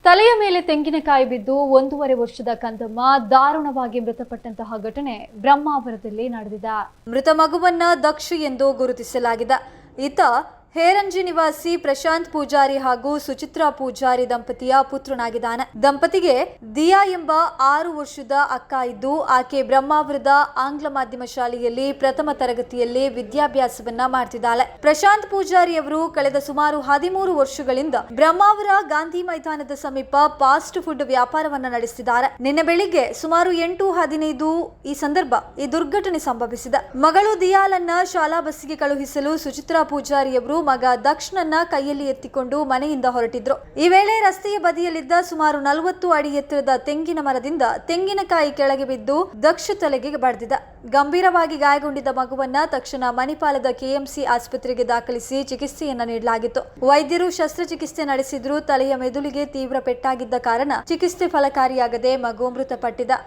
ತಲೆಯ ಮೇಲೆ ತೆಂಗಿನಕಾಯಿ ಬಿದ್ದು 1.5 ವರ್ಷದ ಕಂದಮ್ಮ ದಾರುಣವಾಗಿ ಮೃತಪಟ್ಟಂತಹ ಘಟನೆ ಬ್ರಹ್ಮಾವರದಲ್ಲಿ ನಡೆದಿದೆ. ಮೃತ ಮಗುವನ್ನ ದಕ್ಷ ಎಂದು ಗುರುತಿಸಲಾಗಿದೆ. ಈತ ಹೇರಂಜಿ ನಿವಾಸಿ ಪ್ರಶಾಂತ್ ಪೂಜಾರಿ ಹಾಗೂ ಸುಚಿತ್ರಾ ಪೂಜಾರಿ ದಂಪತಿಯ ಪುತ್ರನಾಗಿದ್ದಾನೆ. ದಂಪತಿಗೆ ದಿಯಾ ಎಂಬ 6 ವರ್ಷದ ಅಕ್ಕ ಇದ್ದು, ಆಕೆ ಬ್ರಹ್ಮಾವರದ ಆಂಗ್ಲ ಮಾಧ್ಯಮ ಶಾಲೆಯಲ್ಲಿ ಪ್ರಥಮ ತರಗತಿಯಲ್ಲಿ ವಿದ್ಯಾಭ್ಯಾಸವನ್ನ ಮಾಡ್ತಿದ್ದಾಳೆ. ಪ್ರಶಾಂತ್ ಪೂಜಾರಿ ಅವರು ಕಳೆದ ಸುಮಾರು 13 ವರ್ಷಗಳಿಂದ ಬ್ರಹ್ಮಾವರ ಗಾಂಧಿ ಮೈದಾನದ ಸಮೀಪ ಫಾಸ್ಟ್ ಫುಡ್ ವ್ಯಾಪಾರವನ್ನ ನಡೆಸಿದ್ದಾರೆ. ನಿನ್ನೆ ಬೆಳಿಗ್ಗೆ ಸುಮಾರು 8:15 ಈ ಸಂದರ್ಭ ಈ ದುರ್ಘಟನೆ ಸಂಭವಿಸಿದೆ. ಮಗಳು ದಿಯಾಲನ್ನ ಶಾಲಾ ಬಸ್ಸಿಗೆ ಕಳುಹಿಸಲು ಸುಚಿತ್ರಾ ಪೂಜಾರಿ ಅವರು ಮಗ ದಕ್ಷನನ್ನ ಕೈಯಲ್ಲಿ ಎತ್ತಿಕೊಂಡು ಮನೆಯಿಂದ ಹೊರಟಿದ್ರು. ಈ ವೇಳೆ ರಸ್ತೆಯ ಬದಿಯಲ್ಲಿದ್ದ ಸುಮಾರು 40 ಅಡಿ ಎತ್ತರದ ತೆಂಗಿನ ಮರದಿಂದ ತೆಂಗಿನಕಾಯಿ ಕೆಳಗೆ ಬಿದ್ದು ದಕ್ಷ ತಲೆಗೆ ಬಡಿದಿದೆ. ಗಂಭೀರವಾಗಿ ಗಾಯಗೊಂಡಿದ್ದ ಮಗುವನ್ನ ತಕ್ಷಣ ಮಣಿಪಾಲದ ಕೆಎಂಸಿ ಆಸ್ಪತ್ರೆಗೆ ದಾಖಲಿಸಿ ಚಿಕಿತ್ಸೆಯನ್ನ ನೀಡಲಾಗಿತ್ತು. ವೈದ್ಯರು ಶಸ್ತ್ರಚಿಕಿತ್ಸೆ ನಡೆಸಿದ್ರು. ತಲೆಯ ಮೆದುಳಿಗೆ ತೀವ್ರ ಪೆಟ್ಟಾಗಿದ್ದ ಕಾರಣ ಚಿಕಿತ್ಸೆ ಫಲಕಾರಿಯಾಗದೆ ಮಗು ಮೃತಪಟ್ಟಿದೆ.